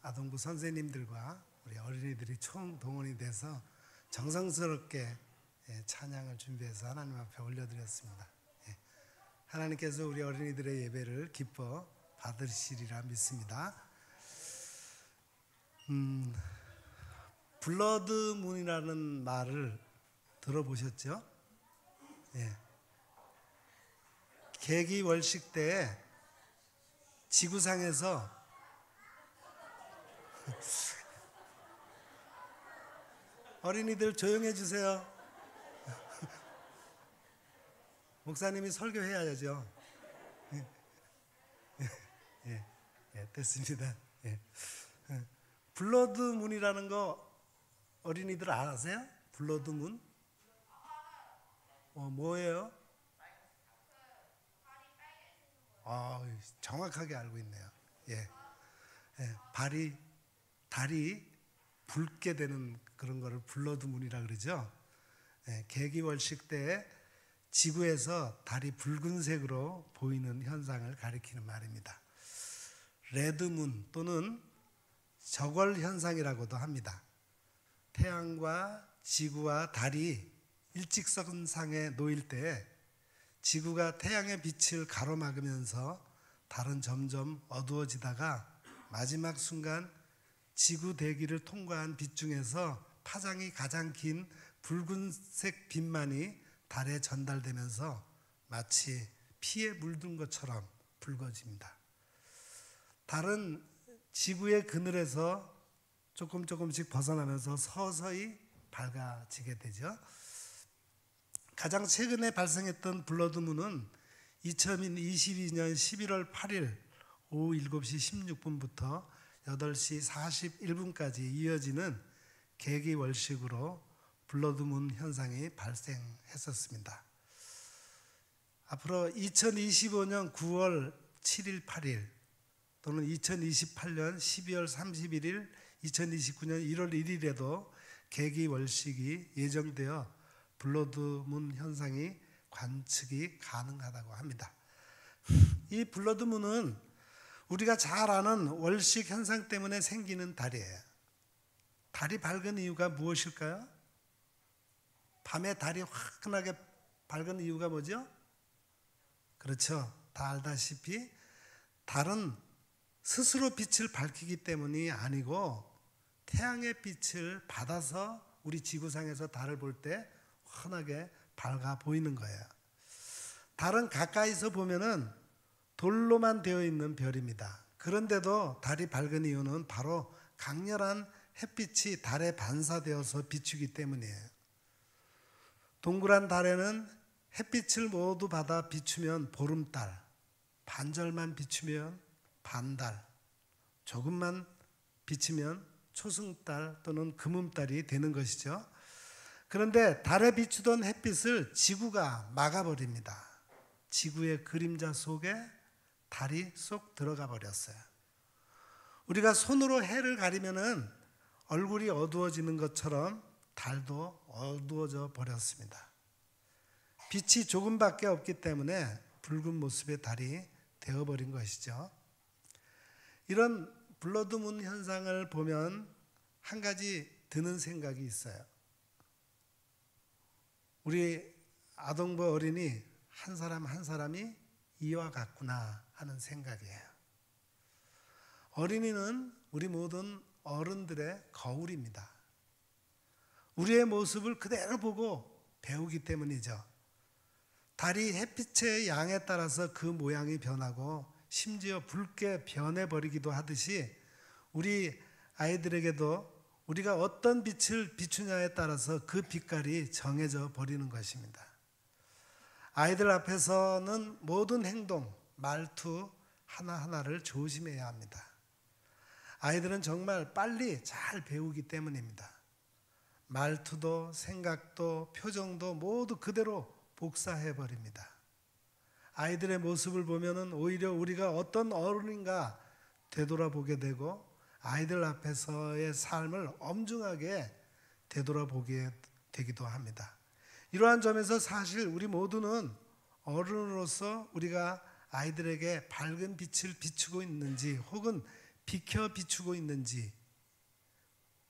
아동부 선생님들과 우리 어린이들이 총동원이 돼서 정성스럽게 찬양을 준비해서 하나님 앞에 올려드렸습니다. 하나님께서 우리 어린이들의 예배를 기뻐 받으시리라 믿습니다. 블러드문이라는 말을 들어보셨죠? 계기월식 때 지구상에서 어린이들 조용해 주세요. 목사님이 설교해야죠. 됐습니다. 블러드문이라는 거 어린이들 아세요? 블러드문? 뭐예요? 정확하게 알고 있네요. 달이 붉게 되는 그런 거를 블러드문이라 그러죠. 계기월식 때 지구에서 달이 붉은색으로 보이는 현상을 가리키는 말입니다. 레드문 또는 저걸 현상이라고도 합니다. 태양과 지구와 달이 일직선상에 놓일 때 지구가 태양의 빛을 가로막으면서 달은 점점 어두워지다가 마지막 순간 지구 대기를 통과한 빛 중에서 파장이 가장 긴 붉은색 빛만이 달에 전달되면서 마치 피에 물든 것처럼 붉어집니다. 달은 지구의 그늘에서 조금씩 벗어나면서 서서히 밝아지게 되죠. 가장 최근에 발생했던 블러드문은 2022년 11월 8일 오후 7시 16분부터 8시 41분까지 이어지는 계기월식으로 블러드문 현상이 발생했었습니다. 앞으로 2025년 9월 7일 8일 또는 2028년 12월 31일 2029년 1월 1일에도 계기월식이 예정되어 블러드문 현상이 관측이 가능하다고 합니다. 이 블러드문은 우리가 잘 아는 월식 현상 때문에 생기는 달이에요. 달이 밝은 이유가 무엇일까요? 밤에 달이 화끈하게 밝은 이유가 뭐죠? 그렇죠. 다 알다시피 달은 스스로 빛을 밝히기 때문이 아니고 태양의 빛을 받아서 우리 지구상에서 달을 볼 때 환하게 밝아 보이는 거예요. 달은 가까이서 보면은 돌로만 되어 있는 별입니다. 그런데도 달이 밝은 이유는 바로 강렬한 햇빛이 달에 반사되어서 비추기 때문이에요. 동그란 달에는 햇빛을 모두 받아 비추면 보름달, 반절만 비추면 반달, 조금만 비치면 초승달 또는 금음달이 되는 것이죠. 그런데 달에 비추던 햇빛을 지구가 막아버립니다. 지구의 그림자 속에 달이 쏙 들어가 버렸어요. 우리가 손으로 해를 가리면은 얼굴이 어두워지는 것처럼 달도 어두워져 버렸습니다. 빛이 조금밖에 없기 때문에 붉은 모습의 달이 되어버린 것이죠. 이런 블러드문 현상을 보면 한 가지 드는 생각이 있어요. 우리 아동부 어린이 한 사람 한 사람이 이와 같구나 하는 생각이에요. 어린이는 우리 모든 어른들의 거울입니다. 우리의 모습을 그대로 보고 배우기 때문이죠. 달이 햇빛의 양에 따라서 그 모양이 변하고 심지어 붉게 변해버리기도 하듯이 우리 아이들에게도 우리가 어떤 빛을 비추냐에 따라서 그 빛깔이 정해져 버리는 것입니다. 아이들 앞에서는 모든 행동, 말투 하나하나를 조심해야 합니다. 아이들은 정말 빨리 잘 배우기 때문입니다. 말투도 생각도 표정도 모두 그대로 복사해버립니다. 아이들의 모습을 보면은 오히려 우리가 어떤 어른인가 되돌아보게 되고 아이들 앞에서의 삶을 엄중하게 되돌아보게 되기도 합니다. 이러한 점에서 사실 우리 모두는 어른으로서 우리가 아이들에게 밝은 빛을 비추고 있는지 혹은 비켜 비추고 있는지,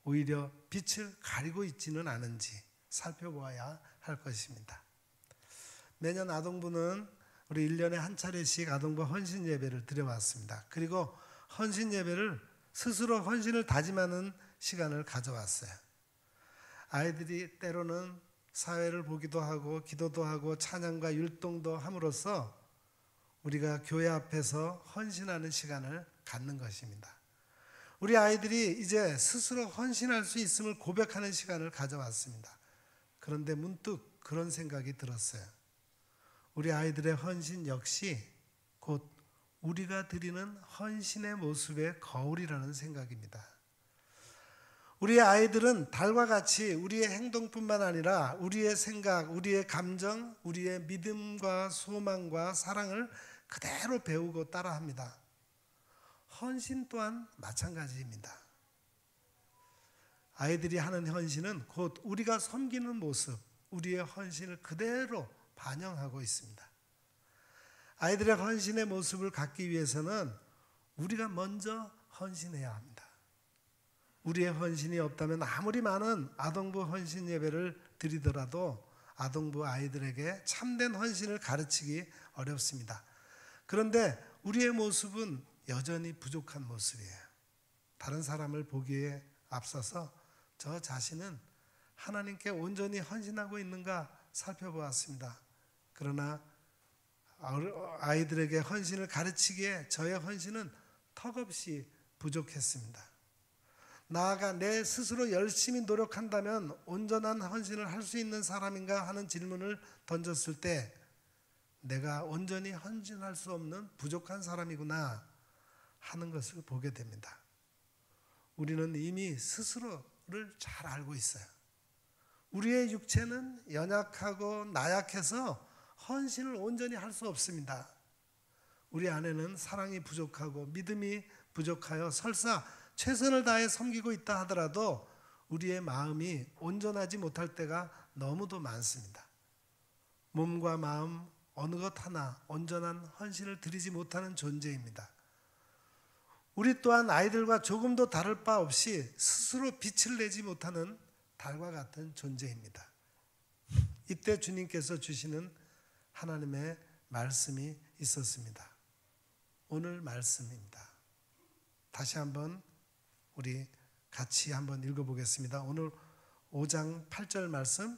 오히려 빛을 가리고 있지는 않은지 살펴보아야 할 것입니다. 매년 아동부는 우리 1년에 한 차례씩 아동부 헌신 예배를 드려왔습니다. 그리고 헌신 예배를 스스로 헌신을 다짐하는 시간을 가져왔어요. 아이들이 때로는 사회를 보기도 하고 기도도 하고 찬양과 율동도 함으로써 우리가 교회 앞에서 헌신하는 시간을 갖는 것입니다. 우리 아이들이 이제 스스로 헌신할 수 있음을 고백하는 시간을 가져왔습니다. 그런데 문득 그런 생각이 들었어요. 우리 아이들의 헌신 역시 곧 우리가 드리는 헌신의 모습의 거울이라는 생각입니다. 우리의 아이들은 달과 같이 우리의 행동뿐만 아니라 우리의 생각, 우리의 감정, 우리의 믿음과 소망과 사랑을 그대로 배우고 따라합니다. 헌신 또한 마찬가지입니다. 아이들이 하는 헌신은 곧 우리가 섬기는 모습, 우리의 헌신을 그대로 반영하고 있습니다. 아이들의 헌신의 모습을 갖기 위해서는 우리가 먼저 헌신해야 합니다. 우리의 헌신이 없다면 아무리 많은 아동부 헌신 예배를 드리더라도 아동부 아이들에게 참된 헌신을 가르치기 어렵습니다. 그런데 우리의 모습은 여전히 부족한 모습이에요. 다른 사람을 보기에 앞서서 저 자신은 하나님께 온전히 헌신하고 있는가 살펴보았습니다. 그러나 아이들에게 헌신을 가르치기에 저의 헌신은 턱없이 부족했습니다. 나아가 내 스스로 열심히 노력한다면 온전한 헌신을 할 수 있는 사람인가 하는 질문을 던졌을 때 내가 온전히 헌신할 수 없는 부족한 사람이구나 하는 것을 보게 됩니다. 우리는 이미 스스로를 잘 알고 있어요. 우리의 육체는 연약하고 나약해서 헌신을 온전히 할 수 없습니다. 우리 안에는 사랑이 부족하고 믿음이 부족하여 설사 최선을 다해 섬기고 있다 하더라도 우리의 마음이 온전하지 못할 때가 너무도 많습니다. 몸과 마음 어느 것 하나 온전한 헌신을 드리지 못하는 존재입니다. 우리 또한 아이들과 조금도 다를 바 없이 스스로 빛을 내지 못하는 달과 같은 존재입니다. 이때 주님께서 주시는 하나님의 말씀이 있었습니다. 오늘 말씀입니다. 다시 한번 우리 같이 한번 읽어보겠습니다. 오늘 5장 8절 말씀,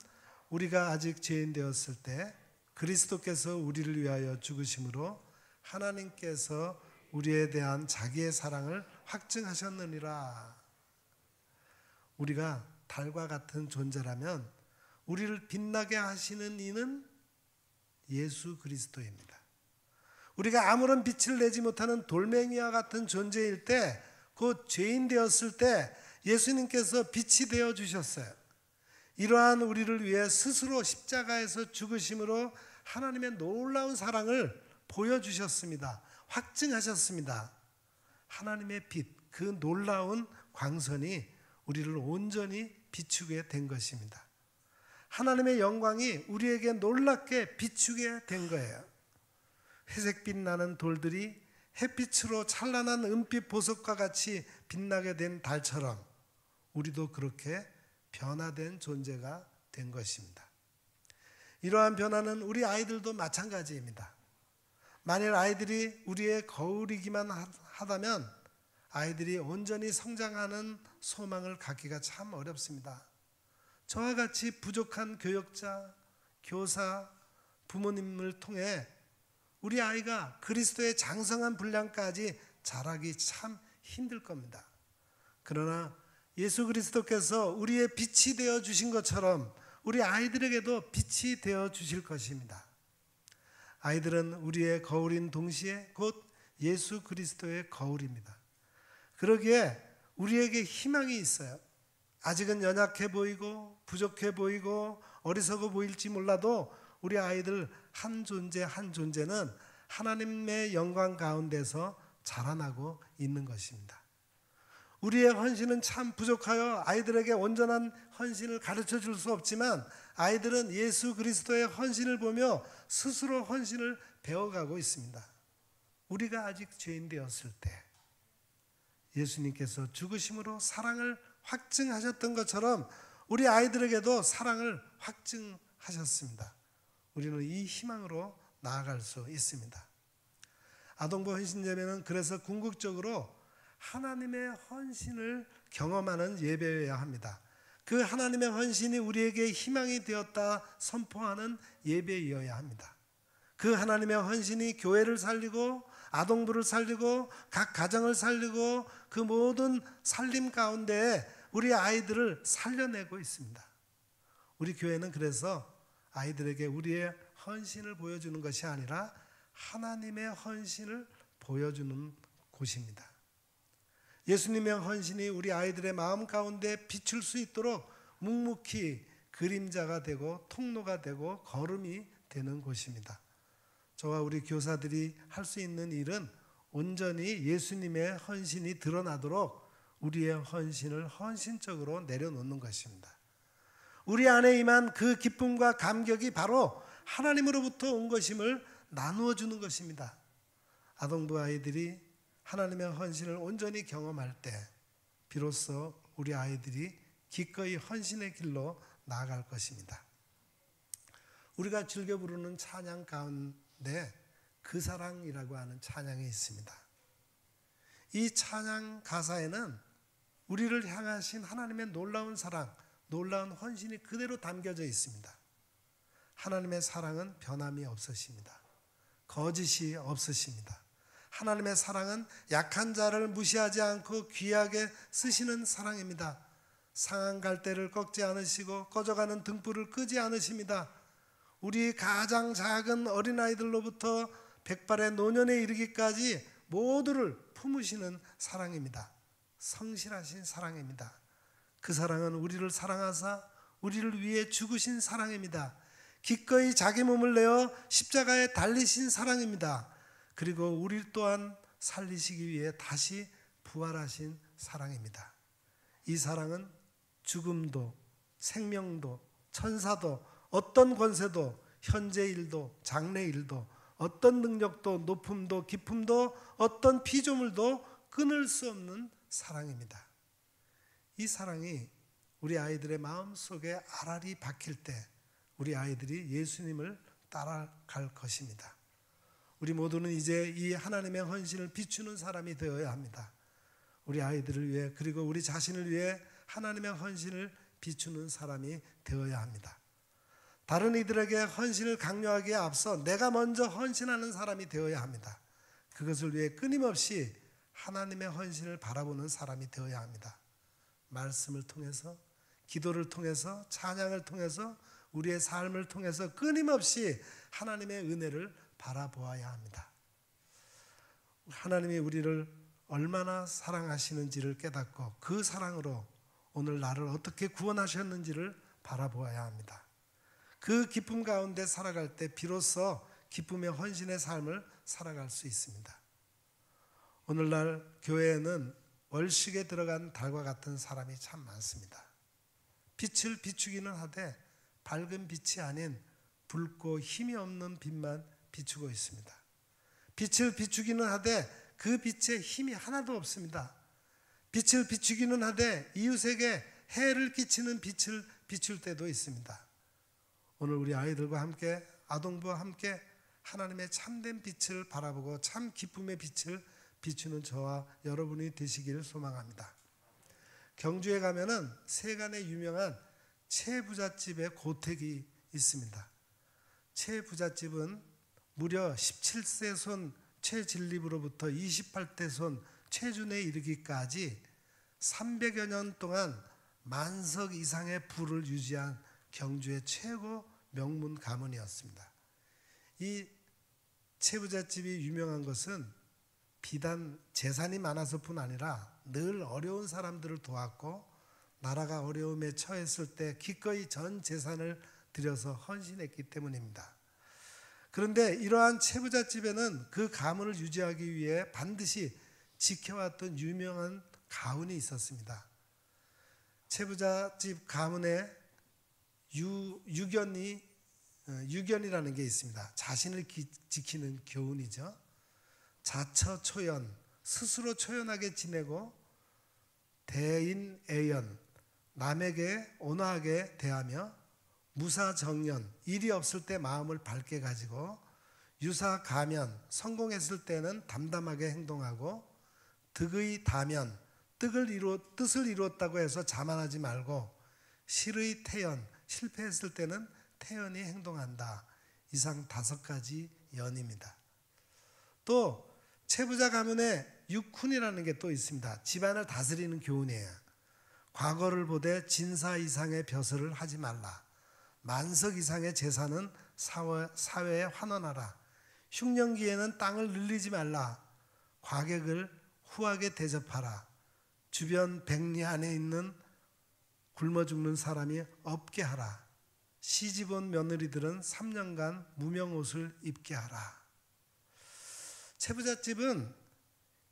우리가 아직 죄인 되었을 때 그리스도께서 우리를 위하여 죽으심으로 하나님께서 우리에 대한 자기의 사랑을 확증하셨느니라. 우리가 달과 같은 존재라면 우리를 빛나게 하시는 이는 예수 그리스도입니다. 우리가 아무런 빛을 내지 못하는 돌멩이와 같은 존재일 때, 곧 죄인 되었을 때 예수님께서 빛이 되어 주셨어요. 이러한 우리를 위해 스스로 십자가에서 죽으심으로 하나님의 놀라운 사랑을 보여주셨습니다. 확증하셨습니다. 하나님의 빛, 그 놀라운 광선이 우리를 온전히 비추게 된 것입니다. 하나님의 영광이 우리에게 놀랍게 비추게 된 거예요. 회색빛 나는 돌들이 햇빛으로 찬란한 은빛 보석과 같이 빛나게 된 달처럼 우리도 그렇게 변화된 존재가 된 것입니다. 이러한 변화는 우리 아이들도 마찬가지입니다. 만일 아이들이 우리의 거울이기만 하다면 아이들이 온전히 성장하는 소망을 갖기가 참 어렵습니다. 저와 같이 부족한 교역자, 교사, 부모님을 통해 우리 아이가 그리스도의 장성한 분량까지 자라기 참 힘들 겁니다. 그러나 예수 그리스도께서 우리의 빛이 되어 주신 것처럼 우리 아이들에게도 빛이 되어 주실 것입니다. 아이들은 우리의 거울인 동시에 곧 예수 그리스도의 거울입니다. 그러기에 우리에게 희망이 있어요. 아직은 연약해 보이고 부족해 보이고 어리석어 보일지 몰라도 우리 아이들 한 존재 한 존재는 하나님의 영광 가운데서 자라나고 있는 것입니다. 우리의 헌신은 참 부족하여 아이들에게 온전한 헌신을 가르쳐 줄 수 없지만 아이들은 예수 그리스도의 헌신을 보며 스스로 헌신을 배워가고 있습니다. 우리가 아직 죄인 되었을 때 예수님께서 죽으심으로 사랑을 확증하셨던 것처럼 우리 아이들에게도 사랑을 확증하셨습니다. 우리는 이 희망으로 나아갈 수 있습니다. 아동부 헌신예배는 그래서 궁극적으로 하나님의 헌신을 경험하는 예배여야 합니다. 그 하나님의 헌신이 우리에게 희망이 되었다 선포하는 예배여야 합니다. 그 하나님의 헌신이 교회를 살리고 아동부를 살리고 각 가정을 살리고 그 모든 살림 가운데 우리 아이들을 살려내고 있습니다. 우리 교회는 그래서 아이들에게 우리의 헌신을 보여주는 것이 아니라 하나님의 헌신을 보여주는 곳입니다. 예수님의 헌신이 우리 아이들의 마음 가운데 비출 수 있도록 묵묵히 그림자가 되고 통로가 되고 걸음이 되는 곳입니다. 저와 우리 교사들이 할 수 있는 일은 온전히 예수님의 헌신이 드러나도록 우리의 헌신을 헌신적으로 내려놓는 것입니다. 우리 안에 임한 그 기쁨과 감격이 바로 하나님으로부터 온 것임을 나누어 주는 것입니다. 아동부 아이들이 하나님의 헌신을 온전히 경험할 때 비로소 우리 아이들이 기꺼이 헌신의 길로 나아갈 것입니다. 우리가 즐겨 부르는 찬양 가운데 그 사랑이라고 하는 찬양이 있습니다. 이 찬양 가사에는 우리를 향하신 하나님의 놀라운 사랑, 놀라운 헌신이 그대로 담겨져 있습니다. 하나님의 사랑은 변함이 없으십니다. 거짓이 없으십니다. 하나님의 사랑은 약한 자를 무시하지 않고 귀하게 쓰시는 사랑입니다. 상한 갈대를 꺾지 않으시고 꺼져가는 등불을 끄지 않으십니다. 우리 가장 작은 어린아이들로부터 백발의 노년에 이르기까지 모두를 품으시는 사랑입니다. 성실하신 사랑입니다. 그 사랑은 우리를 사랑하사 우리를 위해 죽으신 사랑입니다. 기꺼이 자기 몸을 내어 십자가에 달리신 사랑입니다. 그리고 우리 또한 살리시기 위해 다시 부활하신 사랑입니다. 이 사랑은 죽음도 생명도 천사도 어떤 권세도 현재 일도 장래 일도 어떤 능력도 높음도 깊음도 어떤 피조물도 끊을 수 없는 사랑입니다. 이 사랑이 우리 아이들의 마음속에 알알이 박힐 때 우리 아이들이 예수님을 따라갈 것입니다. 우리 모두는 이제 이 하나님의 헌신을 비추는 사람이 되어야 합니다. 우리 아이들을 위해 그리고 우리 자신을 위해 하나님의 헌신을 비추는 사람이 되어야 합니다. 다른 이들에게 헌신을 강요하기에 앞서 내가 먼저 헌신하는 사람이 되어야 합니다. 그것을 위해 끊임없이 하나님의 헌신을 바라보는 사람이 되어야 합니다. 말씀을 통해서 기도를 통해서 찬양을 통해서 우리의 삶을 통해서 끊임없이 하나님의 은혜를 바라보아야 합니다. 하나님이 우리를 얼마나 사랑하시는지를 깨닫고 그 사랑으로 오늘 나를 어떻게 구원하셨는지를 바라보아야 합니다. 그 기쁨 가운데 살아갈 때 비로소 기쁨의 헌신의 삶을 살아갈 수 있습니다. 오늘날 교회에는 월식에 들어간 달과 같은 사람이 참 많습니다. 빛을 비추기는 하되 밝은 빛이 아닌 붉고 힘이 없는 빛만 비추고 있습니다. 빛을 비추기는 하되 그 빛에 힘이 하나도 없습니다. 빛을 비추기는 하되 이웃에게 해를 끼치는 빛을 비출 때도 있습니다. 오늘 우리 아이들과 함께 아동부와 함께 하나님의 참된 빛을 바라보고 참 기쁨의 빛을 비추는 저와 여러분이 되시기를 소망합니다. 경주에 가면은 세간의 유명한 최부잣집의 고택이 있습니다. 최부잣집은 무려 17세 손 최진립으로부터 28대 손 최준에 이르기까지 300여 년 동안 만석 이상의 부를 유지한 경주의 최고 명문 가문이었습니다. 이 최부잣집이 유명한 것은 비단 재산이 많아서뿐 아니라 늘 어려운 사람들을 도왔고 나라가 어려움에 처했을 때 기꺼이 전 재산을 들여서 헌신했기 때문입니다. 그런데 이러한 최부잣집에는 그 가문을 유지하기 위해 반드시 지켜왔던 유명한 가훈이 있었습니다. 최부잣집 가문에 유견이라는 게 있습니다. 자신을 지키는 교훈이죠. 자처초연, 스스로 초연하게 지내고 대인애연, 남에게 온화하게 대하며 무사정연, 일이 없을 때 마음을 밝게 가지고 유사가면, 성공했을 때는 담담하게 행동하고 득의 다면, 뜻을 이루었다고 해서 자만하지 말고 실의 태연, 실패했을 때는 태연히 행동한다. 이상 5가지 연입니다. 또 채부자 가문에 육훈이라는 게 또 있습니다. 집안을 다스리는 교훈이에요. 과거를 보되 진사 이상의 벼슬을 하지 말라. 만석 이상의 재산은 사회에 환원하라. 흉년기에는 땅을 늘리지 말라. 과객을 후하게 대접하라. 주변 백리 안에 있는 굶어 죽는 사람이 없게 하라. 시집 온 며느리들은 3년간 무명옷을 입게 하라. 채부잣집은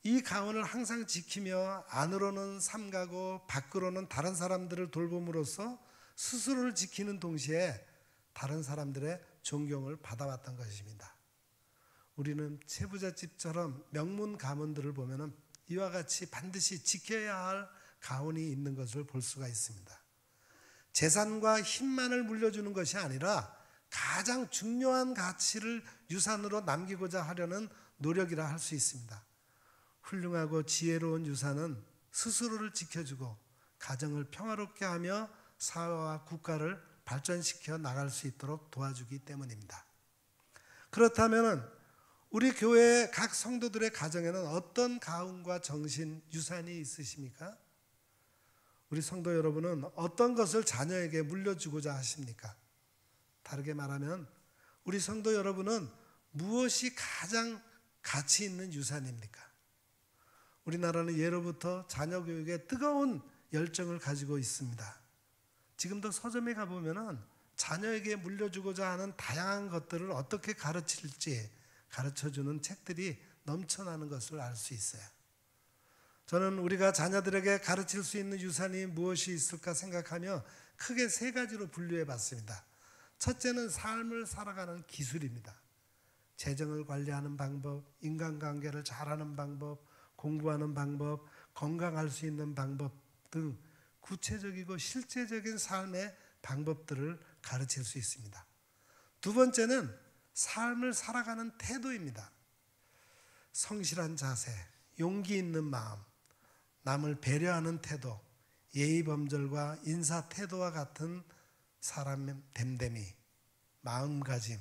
이 가훈을 항상 지키며 안으로는 삼가고 밖으로는 다른 사람들을 돌봄으로써 스스로를 지키는 동시에 다른 사람들의 존경을 받아왔던 것입니다. 우리는 채부잣집처럼 명문 가문들을 보면 이와 같이 반드시 지켜야 할 가훈이 있는 것을 볼 수가 있습니다. 재산과 힘만을 물려주는 것이 아니라 가장 중요한 가치를 유산으로 남기고자 하려는 노력이라 할 수 있습니다. 훌륭하고 지혜로운 유산은 스스로를 지켜주고 가정을 평화롭게 하며 사회와 국가를 발전시켜 나갈 수 있도록 도와주기 때문입니다. 그렇다면 우리 교회의 각 성도들의 가정에는 어떤 가훈과 정신, 유산이 있으십니까? 우리 성도 여러분은 어떤 것을 자녀에게 물려주고자 하십니까? 다르게 말하면 우리 성도 여러분은 무엇이 가장 가치 있는 유산입니까? 우리나라는 예로부터 자녀 교육에 뜨거운 열정을 가지고 있습니다. 지금도 서점에 가보면 자녀에게 물려주고자 하는 다양한 것들을 어떻게 가르칠지 가르쳐주는 책들이 넘쳐나는 것을 알 수 있어요. 저는 우리가 자녀들에게 가르칠 수 있는 유산이 무엇이 있을까 생각하며 크게 3가지로 분류해 봤습니다. 첫째는 삶을 살아가는 기술입니다. 재정을 관리하는 방법, 인간관계를 잘하는 방법, 공부하는 방법, 건강할 수 있는 방법 등 구체적이고 실제적인 삶의 방법들을 가르칠 수 있습니다. 두 번째는 삶을 살아가는 태도입니다. 성실한 자세, 용기 있는 마음, 남을 배려하는 태도, 예의 범절과 인사 태도와 같은 사람의 됨됨이, 마음가짐,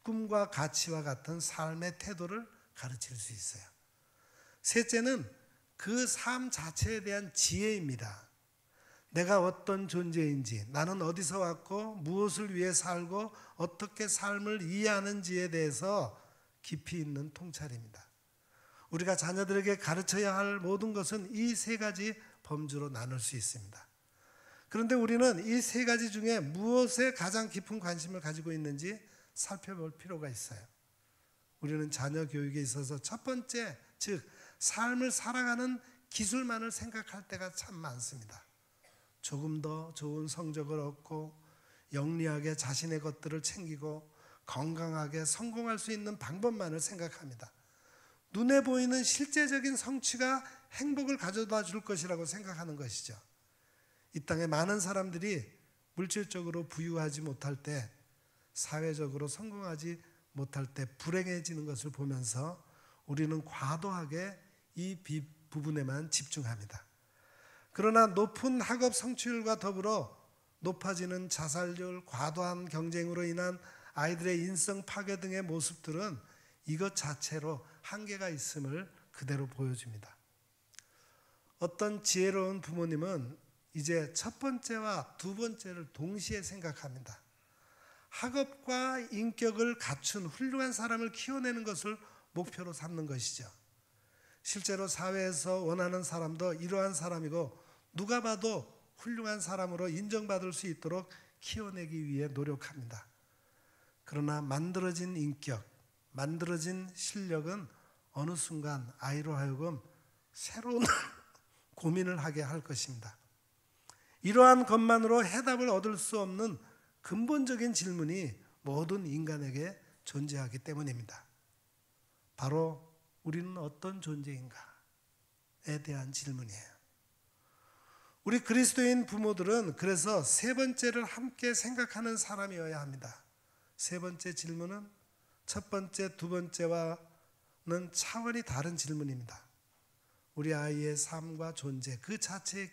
꿈과 가치와 같은 삶의 태도를 가르칠 수 있어요. 셋째는 그 삶 자체에 대한 지혜입니다. 내가 어떤 존재인지, 나는 어디서 왔고 무엇을 위해 살고 어떻게 삶을 이해하는지에 대해서 깊이 있는 통찰입니다. 우리가 자녀들에게 가르쳐야 할 모든 것은 이 3가지 범주로 나눌 수 있습니다. 그런데 우리는 이 3가지 중에 무엇에 가장 깊은 관심을 가지고 있는지 살펴볼 필요가 있어요. 우리는 자녀 교육에 있어서 첫 번째, 즉 삶을 살아가는 기술만을 생각할 때가 참 많습니다. 조금 더 좋은 성적을 얻고 영리하게 자신의 것들을 챙기고 건강하게 성공할 수 있는 방법만을 생각합니다. 눈에 보이는 실제적인 성취가 행복을 가져다 줄 것이라고 생각하는 것이죠. 이 땅에 많은 사람들이 물질적으로 부유하지 못할 때, 사회적으로 성공하지 못할 때 불행해지는 것을 보면서 우리는 과도하게 이 부분에만 집중합니다. 그러나 높은 학업 성취율과 더불어 높아지는 자살률, 과도한 경쟁으로 인한 아이들의 인성 파괴 등의 모습들은 이것 자체로 한계가 있음을 그대로 보여줍니다. 어떤 지혜로운 부모님은 이제 첫 번째와 두 번째를 동시에 생각합니다. 학업과 인격을 갖춘 훌륭한 사람을 키워내는 것을 목표로 삼는 것이죠. 실제로 사회에서 원하는 사람도 이러한 사람이고 누가 봐도 훌륭한 사람으로 인정받을 수 있도록 키워내기 위해 노력합니다. 그러나 만들어진 인격, 만들어진 실력은 어느 순간 아이로 하여금 새로운 고민을 하게 할 것입니다. 이러한 것만으로 해답을 얻을 수 없는 근본적인 질문이 모든 인간에게 존재하기 때문입니다. 바로 우리는 어떤 존재인가에 대한 질문이에요. 우리 그리스도인 부모들은 그래서 세 번째를 함께 생각하는 사람이어야 합니다. 세 번째 질문은 첫 번째, 두 번째와는 차원이 다른 질문입니다. 우리 아이의 삶과 존재 그 자체에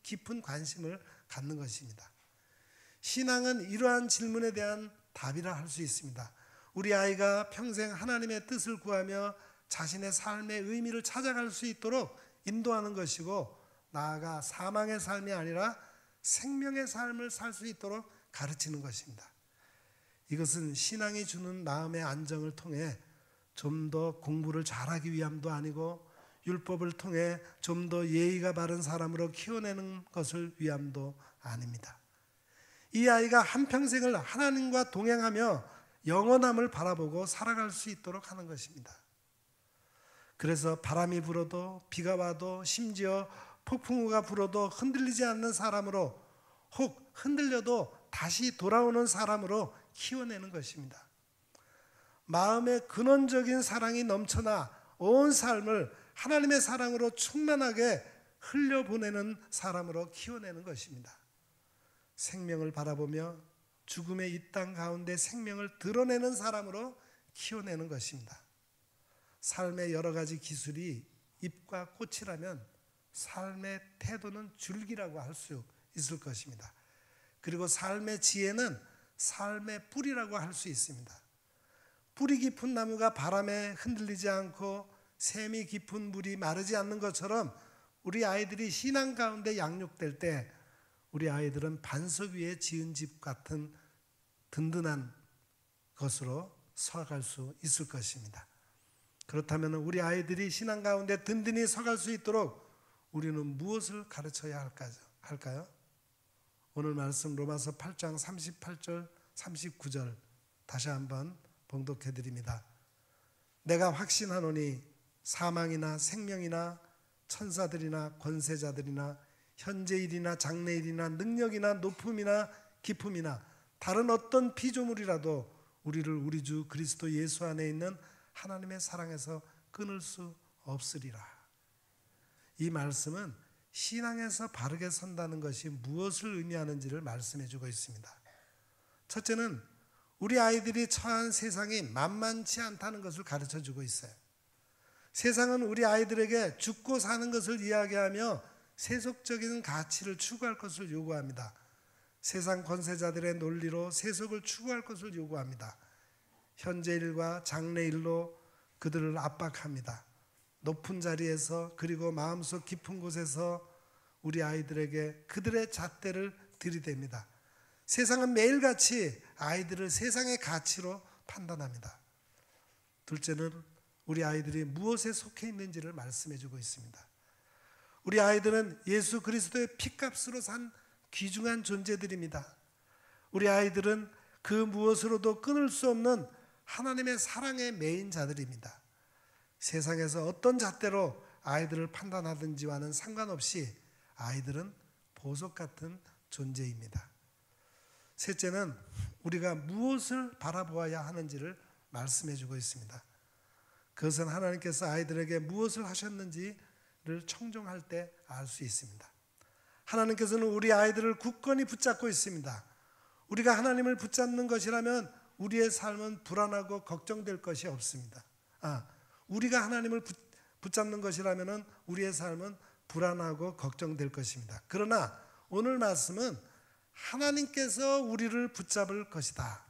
깊은 관심을 갖는 것입니다. 신앙은 이러한 질문에 대한 답이라 할 수 있습니다. 우리 아이가 평생 하나님의 뜻을 구하며 자신의 삶의 의미를 찾아갈 수 있도록 인도하는 것이고, 나아가 사망의 삶이 아니라 생명의 삶을 살 수 있도록 가르치는 것입니다. 이것은 신앙이 주는 마음의 안정을 통해 좀 더 공부를 잘하기 위함도 아니고, 율법을 통해 좀 더 예의가 바른 사람으로 키워내는 것을 위함도 아닙니다. 이 아이가 한평생을 하나님과 동행하며 영원함을 바라보고 살아갈 수 있도록 하는 것입니다. 그래서 바람이 불어도 비가 와도 심지어 폭풍우가 불어도 흔들리지 않는 사람으로, 혹 흔들려도 다시 돌아오는 사람으로 키워내는 것입니다. 마음의 근원적인 사랑이 넘쳐나 온 삶을 하나님의 사랑으로 충만하게 흘려보내는 사람으로 키워내는 것입니다. 생명을 바라보며 죽음의 이 땅 가운데 생명을 드러내는 사람으로 키워내는 것입니다. 삶의 여러 가지 기술이 잎과 꽃이라면 삶의 태도는 줄기라고 할 수 있을 것입니다. 그리고 삶의 지혜는 삶의 뿌리라고 할 수 있습니다. 뿌리 깊은 나무가 바람에 흔들리지 않고 샘이 깊은 물이 마르지 않는 것처럼 우리 아이들이 신앙 가운데 양육될 때 우리 아이들은 반석 위에 지은 집 같은 든든한 것으로 서갈 수 있을 것입니다. 그렇다면 우리 아이들이 신앙 가운데 든든히 서갈 수 있도록 우리는 무엇을 가르쳐야 할까요? 오늘 말씀 로마서 8장 38절 39절 다시 한번 봉독해 드립니다. 내가 확신하노니 사망이나 생명이나 천사들이나 권세자들이나 현재일이나 장래일이나 능력이나 높음이나 깊음이나 다른 어떤 피조물이라도 우리를 우리 주 그리스도 예수 안에 있는 하나님의 사랑에서 끊을 수 없으리라. 이 말씀은 신앙에서 바르게 선다는 것이 무엇을 의미하는지를 말씀해 주고 있습니다. 첫째는 우리 아이들이 처한 세상이 만만치 않다는 것을 가르쳐 주고 있어요. 세상은 우리 아이들에게 죽고 사는 것을 이야기하며 세속적인 가치를 추구할 것을 요구합니다. 세상 권세자들의 논리로 세속을 추구할 것을 요구합니다. 현재일과 장래일로 그들을 압박합니다. 높은 자리에서 그리고 마음속 깊은 곳에서 우리 아이들에게 그들의 잣대를 들이댑니다. 세상은 매일같이 아이들을 세상의 가치로 판단합니다. 둘째는 우리 아이들이 무엇에 속해 있는지를 말씀해 주고 있습니다. 우리 아이들은 예수 그리스도의 피값으로 산 귀중한 존재들입니다. 우리 아이들은 그 무엇으로도 끊을 수 없는 하나님의 사랑에 매인 자들입니다. 세상에서 어떤 잣대로 아이들을 판단하든지와는 상관없이 아이들은 보석 같은 존재입니다. 셋째는 우리가 무엇을 바라보아야 하는지를 말씀해 주고 있습니다. 그것은 하나님께서 아이들에게 무엇을 하셨는지를 청종할 때 알 수 있습니다. 하나님께서는 우리 아이들을 굳건히 붙잡고 있습니다. 우리가 하나님을 붙잡는 것이라면 우리의 삶은 불안하고 걱정될 것이 없습니다. 우리가 하나님을 붙잡는 것이라면 우리의 삶은 불안하고 걱정될 것입니다. 그러나 오늘 말씀은 하나님께서 우리를 붙잡을 것이다.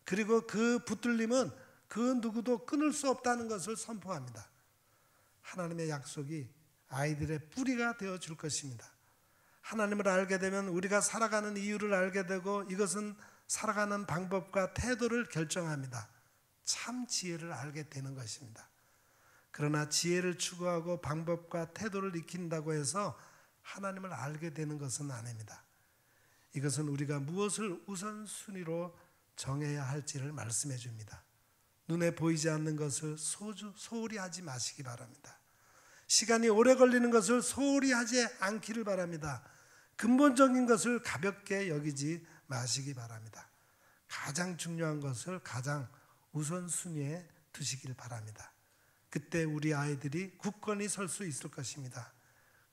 그리고 그 붙들림은 그 누구도 끊을 수 없다는 것을 선포합니다. 하나님의 약속이 아이들의 뿌리가 되어줄 것입니다. 하나님을 알게 되면 우리가 살아가는 이유를 알게 되고 이것은 살아가는 방법과 태도를 결정합니다. 참 지혜를 알게 되는 것입니다. 그러나 지혜를 추구하고 방법과 태도를 익힌다고 해서 하나님을 알게 되는 것은 아닙니다. 이것은 우리가 무엇을 우선순위로 정해야 할지를 말씀해 줍니다. 눈에 보이지 않는 것을 소홀히 하지 마시기 바랍니다. 시간이 오래 걸리는 것을 소홀히 하지 않기를 바랍니다. 근본적인 것을 가볍게 여기지 마시기 바랍니다. 가장 중요한 것을 가장 우선순위에 두시길 바랍니다. 그때 우리 아이들이 굳건히 설 수 있을 것입니다.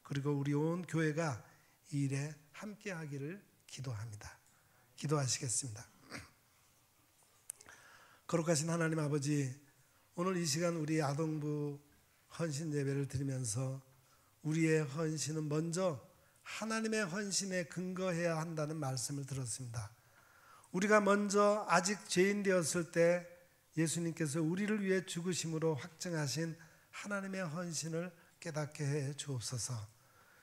그리고 우리 온 교회가 이 일에 함께 하기를 기도합니다. 기도하시겠습니다. 거룩하신 하나님 아버지, 오늘 이 시간 우리 아동부 헌신 예배를 드리면서 우리의 헌신은 먼저 하나님의 헌신에 근거해야 한다는 말씀을 들었습니다. 우리가 먼저 아직 죄인 되었을 때 예수님께서 우리를 위해 죽으심으로 확증하신 하나님의 헌신을 깨닫게 해 주옵소서.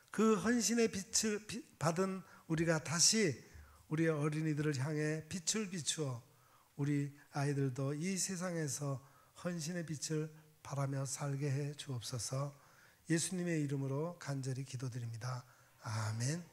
그 헌신의 빛을 받은 우리가 다시 우리의 어린이들을 향해 빛을 비추어 우리 아이들도 이 세상에서 헌신의 빛을 바라며 살게 해 주옵소서. 예수님의 이름으로 간절히 기도드립니다. 아멘.